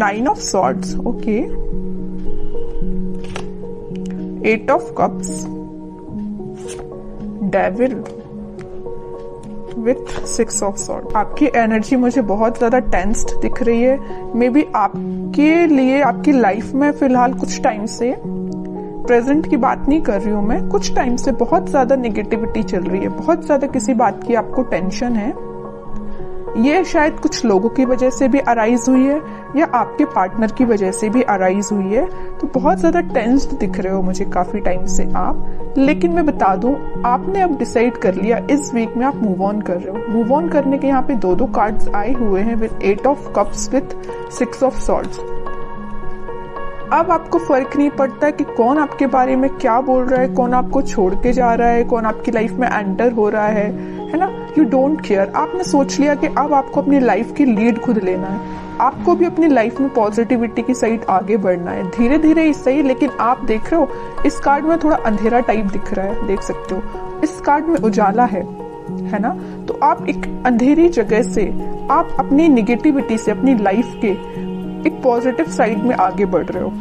9 of swords, okay, 8 of cups, devil with 6 of sword. आपकी energy मुझे बहुत ज्यादा टेंस्ड दिख रही है। मे बी आपके लिए आपकी लाइफ में फिलहाल कुछ टाइम से, प्रेजेंट की बात नहीं कर रही हूं मैं, कुछ टाइम से बहुत ज्यादा नेगेटिविटी चल रही है, बहुत ज्यादा किसी बात की आपको टेंशन है। ये शायद कुछ लोगों की वजह से भी अराइज हुई है या आपके पार्टनर की वजह से भी अराइज हुई है। तो बहुत ज्यादा टेंस्ड दिख रहे हो मुझे काफी टाइम से आप। लेकिन मैं बता दूं, आपने अब डिसाइड कर लिया इस वीक में आप मूव ऑन कर रहे हो। मूव ऑन करने के यहाँ पे दो कार्ड्स आए हुए हैं with 8 of cups with 6 of swords. अब आपको फर्क नहीं पड़ता कि कौन आपके बारे में क्या बोल रहा है, कौन आपको छोड़ के जा रहा है, कौन आपकी लाइफ में एंटर हो रहा है ना। You don't care. आपने सोच लिया कि अब आपको अपनी लाइफ की लीड खुद लेना है। आपको भी अपनी लाइफ में पॉजिटिविटी की साइड आगे बढ़ना है, धीरे धीरे ही सही। लेकिन आप देख रहे हो इस कार्ड में थोड़ा अंधेरा टाइप दिख रहा है, देख सकते हो। इस कार्ड में उजाला है ना। तो आप एक अंधेरी जगह से, आप अपनी निगेटिविटी से अपनी लाइफ के एक पॉजिटिव साइड में आगे बढ़ रहे हो,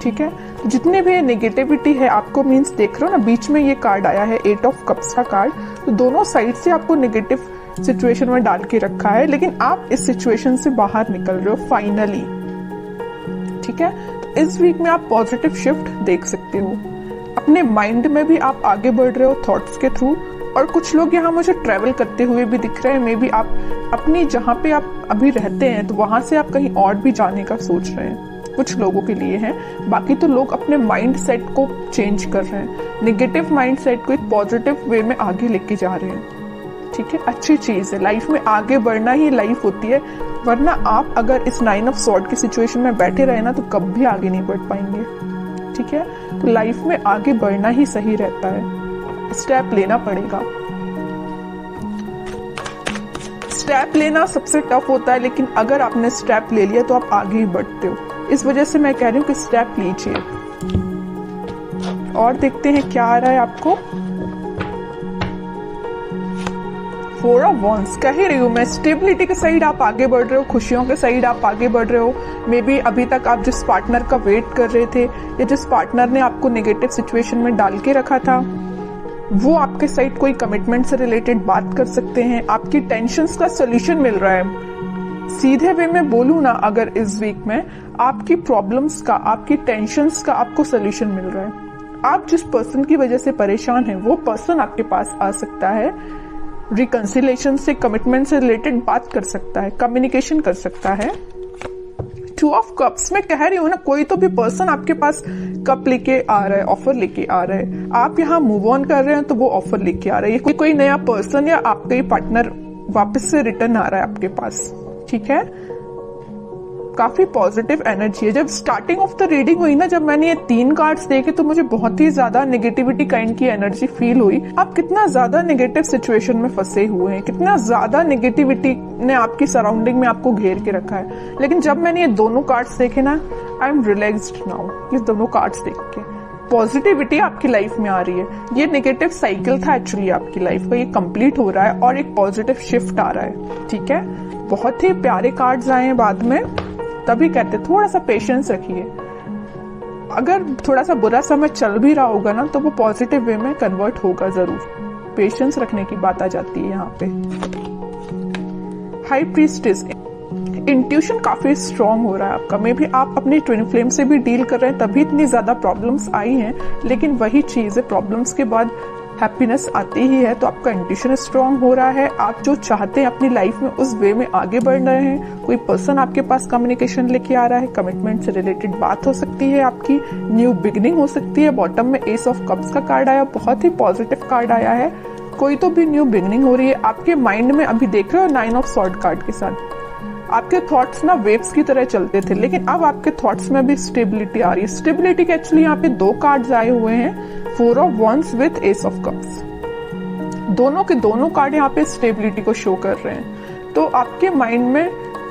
ठीक है। जितने भी नेगेटिविटी है आपको, मीन्स देख रहे हो ना, बीच में ये कार्ड आया है 8 ऑफ कप्स का कार्ड। तो दोनों साइड से आपको नेगेटिव सिचुएशन में डाल के रखा है, लेकिन आप इस सिचुएशन से बाहर निकल रहे हो फाइनली, ठीक है। तो इस वीक में आप पॉजिटिव शिफ्ट देख सकते हो। अपने माइंड में भी आप आगे बढ़ रहे हो थॉट्स के थ्रू। और कुछ लोग यहाँ मुझे ट्रेवल करते हुए भी दिख रहे हैं। मे बी आप अपनी जहाँ पे आप अभी रहते हैं तो वहां से आप कहीं और भी जाने का सोच रहे हैं, कुछ लोगों के लिए है। बाकी तो लोग अपने माइंड सेट को चेंज कर रहे हैं, नेगेटिव माइंड सेट को एक पॉजिटिव वे में आगे लेके जा रहे हैं, ठीक है। अच्छी चीज है, लाइफ में आगे बढ़ना ही लाइफ होती है। वरना आप अगर इस 9 ऑफ सॉर्ड की सिचुएशन में बैठे रहे ना तो कभी आगे नहीं बढ़ पाएंगे, ठीक है। तो लाइफ में आगे बढ़ना ही सही रहता है, स्टेप लेना पड़ेगा। स्टेप लेना सबसे टफ होता है, लेकिन अगर आपने स्टेप ले लिया तो आप आगे ही बढ़ते हो। इस वजह से मैं कह रही हूँ कि स्टेप लीजिए। और देखते हैं क्या आ रहा है आपको। 4 ऑफ वॉन्ड्स। कह ही रही हूँ मैं, स्टेबिलिटी के साइड आप आगे बढ़ रहे हो, खुशियों के साइड आप आगे बढ़ रहे हो। मे बी अभी तक आप जिस पार्टनर का वेट कर रहे थे या जिस पार्टनर ने आपको नेगेटिव सिचुएशन में डाल के रखा था, वो आपके साइड कोई कमिटमेंट से रिलेटेड बात कर सकते हैं। आपकी टेंशन्स का सोल्यूशन मिल रहा है। सीधे वे में बोलूं ना, अगर इस वीक में आपकी प्रॉब्लम्स का, आपकी टेंशन्स का आपको सोल्यूशन मिल रहा है। आप जिस पर्सन की वजह से परेशान हैं, वो पर्सन आपके पास आ सकता है, रिकंसिलेशन से, कमिटमेंट से रिलेटेड बात कर सकता है, कम्युनिकेशन कर सकता है। 2 ऑफ कप्स में कह रही हूँ ना, कोई तो भी पर्सन आपके पास कप लेके आ रहा है, ऑफर लेके आ रहा है। आप यहाँ मूव ऑन कर रहे हैं तो वो ऑफर लेके आ रहा है। ये कोई नया पर्सन या आपका ही पार्टनर वापस से रिटर्न आ रहा है आपके पास, ठीक है। काफी पॉजिटिव एनर्जी है। जब स्टार्टिंग ऑफ द रीडिंग हुई ना, जब मैंने ये 3 कार्ड्स देखे तो मुझे बहुत ही ज्यादा नेगेटिविटी काइंड की एनर्जी फील हुई। आप कितना ज्यादा नेगेटिव सिचुएशन में फंसे हुए हैं, कितना ज्यादा नेगेटिविटी ने आपकी सराउंडिंग में आपको घेर के रखा है। लेकिन जब मैंने ये दोनों कार्ड्स देखे ना, आई एम रिलैक्स्ड नाउ। ये दोनों कार्ड्स देख के पॉजिटिविटी आपकी लाइफ में आ रही है। ये नेगेटिव साइकिल था एक्चुअली आपकी लाइफ का, ये कंप्लीट हो रहा है और एक पॉजिटिव शिफ्ट आ रहा है, ठीक है। बहुत ही प्यारे कार्ड्स आए हैं बाद में, तभी कहते थोड़ा सा पेशेंस रखिए। अगर थोड़ा सा बुरा समय चल भी रहा होगा ना, तो वो पॉजिटिव वे में कन्वर्ट होगा जरूर। पेशेंस रखने की बात आ जाती है यहाँ पे। हाई प्रीस्टेस, इंट्यूशन काफी स्ट्रांग हो रहा है आपका। मे भी आप अपनी ट्विन फ्लेम से भी डील कर रहे हैं, तभी इतनी ज्यादा प्रॉब्लम्स आई हैं। लेकिन वही चीज है, प्रॉब्लम्स के बाद हैप्पीनेस आती ही है। तो आपका इंट्यूशन स्ट्रांग हो रहा है। आप जो चाहते हैं अपनी लाइफ में उस वे में आगे बढ़ रहे हैं। कोई पर्सन आपके पास कम्युनिकेशन लेके आ रहा है, कमिटमेंट से रिलेटेड बात हो सकती है आपकी, न्यू बिगिनिंग हो सकती है। बॉटम में एस ऑफ कप्स का कार्ड आया, बहुत ही पॉजिटिव कार्ड आया है। कोई तो भी न्यू बिगिनिंग हो रही है आपके माइंड में। अभी देख रहे हो 9 ऑफ सॉर्ड कार्ड के साथ आपके थॉट्स ना वेव्स की तरह चलते थे, लेकिन अब आपके थॉट्स में भी स्टेबिलिटी आ रही है। स्टेबिलिटी के एक्चुअली यहाँ पे 2 कार्ड्स आए हुए हैं, 4 of wands with S of cups. दोनों के दोनों कार्ड यहाँ पे स्टेबिलिटी को शो कर रहे हैं। तो आपके माइंड में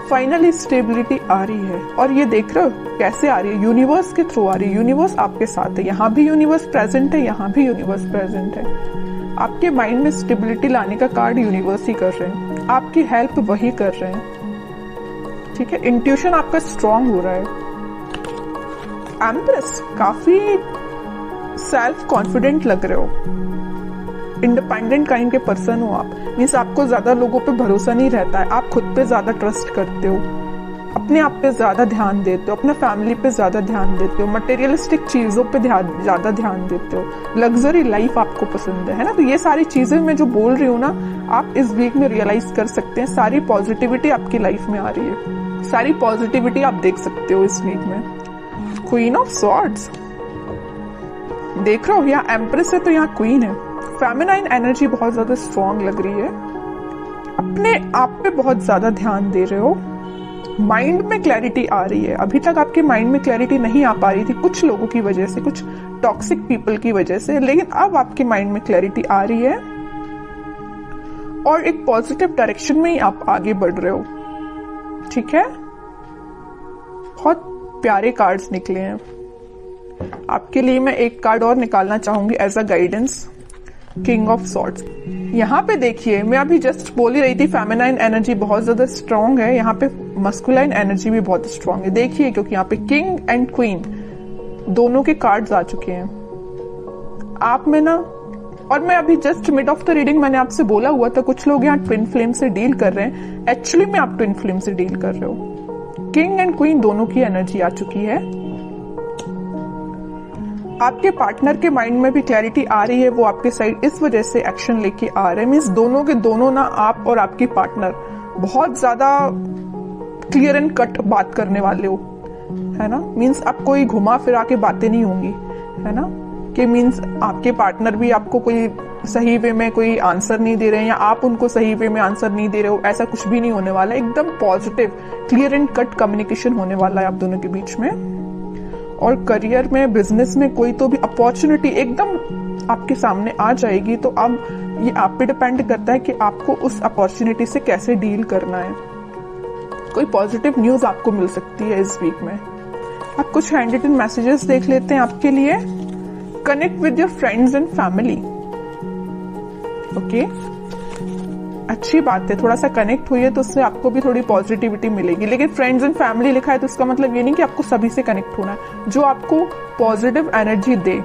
फाइनली स्टेबिलिटी आ रही है। और ये देख रहे हो कैसे आ रही है, यूनिवर्स के थ्रू आ रही है। यूनिवर्स आपके साथ है, यहाँ भी यूनिवर्स प्रेजेंट है, यहाँ भी यूनिवर्स प्रेजेंट है। आपके माइंड में स्टेबिलिटी लाने का कार्ड यूनिवर्स ही कर रहे हैं, आपकी हेल्प वही कर रहे हैं, ठीक है, इंट्यूशन आपका स्ट्रांग हो रहा है। एम्प्रेस, काफी सेल्फ कॉन्फिडेंट लग रहे हो, इंडिपेंडेंट काइंड के पर्सन हो आप। मीन्स आपको ज्यादा लोगों पे भरोसा नहीं रहता है, आप खुद पे ज्यादा ट्रस्ट करते हो, अपने आप पे ज्यादा ध्यान देते हो, अपना फैमिली पे ज्यादा ध्यान देते हो, मटेरियलिस्टिक चीजों पे ज्यादा ध्यान देते हो, लग्जरी लाइफ आपको पसंद है ना। तो ये सारी चीजें मैं जो बोल रही हूँ ना, आप इस वीक में रियलाइज कर सकते हैं। सारी पॉजिटिविटी आपकी लाइफ में आ रही है, सारी पॉजिटिविटी आप देख सकते हो इस वीक में। क्वीन ऑफ स्वॉर्ड्स देख रहे हो, यहाँ एम्प्रेस है तो यहाँ क्वीन है। फेमिनाइन एनर्जी बहुत ज्यादा स्ट्रांग लग रही है, अपने आप पे बहुत ज्यादा ध्यान दे रहे हो, माइंड में क्लैरिटी आ रही है। अभी तक आपके माइंड में क्लैरिटी नहीं आ पा रही थी कुछ लोगों की वजह से, कुछ टॉक्सिक पीपल की वजह से, लेकिन अब आपके माइंड में क्लैरिटी आ रही है और एक पॉजिटिव डायरेक्शन में ही आप आगे बढ़ रहे हो। ठीक है, बहुत प्यारे कार्ड्स निकले हैं आपके लिए। मैं एक कार्ड और निकालना चाहूंगी as a guidance, king of swords. यहाँ पे देखिए, मैं अभी जस्ट बोल ही रही थी फेमिनाइन एनर्जी बहुत ज्यादा स्ट्रांग है, यहाँ पे मस्कुलाइन एनर्जी भी बहुत स्ट्रांग है। देखिए, क्योंकि यहाँ पे किंग एंड क्वीन दोनों के कार्ड्स आ चुके हैं आप में ना। और मैं अभी just mid of the reading मैंने आपसे बोला हुआ था कुछ लोग यहाँ ट्विन फ्लेम से डील कर रहे हैं। एक्चुअली में आप ट्विन फ्लेम से डील कर रहे हो। किंग एंड क्वीन दोनों की एनर्जी आ चुकी है। आपके पार्टनर के माइंड में भी क्लैरिटी आ रही है, वो आपके साइड इस वजह से एक्शन लेके आ रहे हैं। मीन्स दोनों के दोनों ना, आप और आपकी पार्टनर बहुत ज्यादा क्लियर एंड कट बात करने वाले हो, है ना। मीन्स अब कोई घुमा फिरा के बातें नहीं होंगी, है ना। कि मीन्स आपके पार्टनर भी आपको कोई सही वे में कोई आंसर नहीं दे रहे हैं या आप उनको सही वे में आंसर नहीं दे रहे हो, ऐसा कुछ भी नहीं होने वाला है। एकदम positive clear and cut communication होने वाला है आप दोनों के बीच में। और करियर में, बिजनेस में कोई तो भी अपॉर्चुनिटी एकदम आपके सामने आ जाएगी। तो अब ये आप पे डिपेंड करता है कि आपको उस अपॉर्चुनिटी से कैसे डील करना है। कोई पॉजिटिव न्यूज आपको मिल सकती है इस वीक में। आप कुछ हैंड रिटन मैसेजेस देख लेते हैं आपके लिए। Connect with your friends and family. Okay, अच्छी बात है, थोड़ा सा कनेक्ट हुई है तो उससे आपको भी थोड़ी पॉजिटिविटी मिलेगी। लेकिन फ्रेंड्स एंड फैमिली लिखा है तो इसका मतलब ये नहीं कि आपको सभी से कनेक्ट होना है। जो आपको पॉजिटिव एनर्जी दे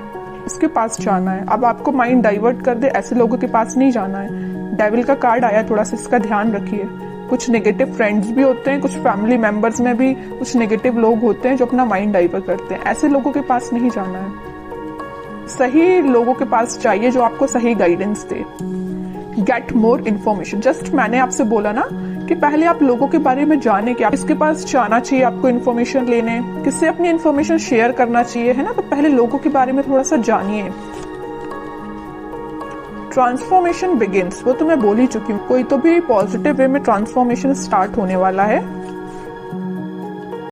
उसके पास जाना है। अब आपको माइंड डाइवर्ट कर दे ऐसे लोगों के पास नहीं जाना है। डेविल का कार्ड आया, थोड़ा सा इसका ध्यान रखिए। कुछ नेगेटिव फ्रेंड्स भी होते हैं, कुछ फैमिली मेंबर्स में भी कुछ नेगेटिव लोग होते हैं जो अपना माइंड डाइवर्ट करते हैं। ऐसे लोगों के पास नहीं जाना है, सही लोगों के पास चाहिए जो आपको सही गाइडेंस दे। Get more information. जस्ट मैंने आपसे बोला ना कि पहले आप लोगों के बारे में जाने कि आप किसके पास जाना चाहिए आपको इन्फॉर्मेशन लेने, किससे अपनी इन्फॉर्मेशन शेयर करना चाहिए, है ना। तो पहले लोगों के बारे में थोड़ा सा जानिए। ट्रांसफॉर्मेशन बिगिंस, वो तो मैं बोल ही चुकी हूँ। कोई तो भी पॉजिटिव वे में ट्रांसफॉर्मेशन स्टार्ट होने वाला है।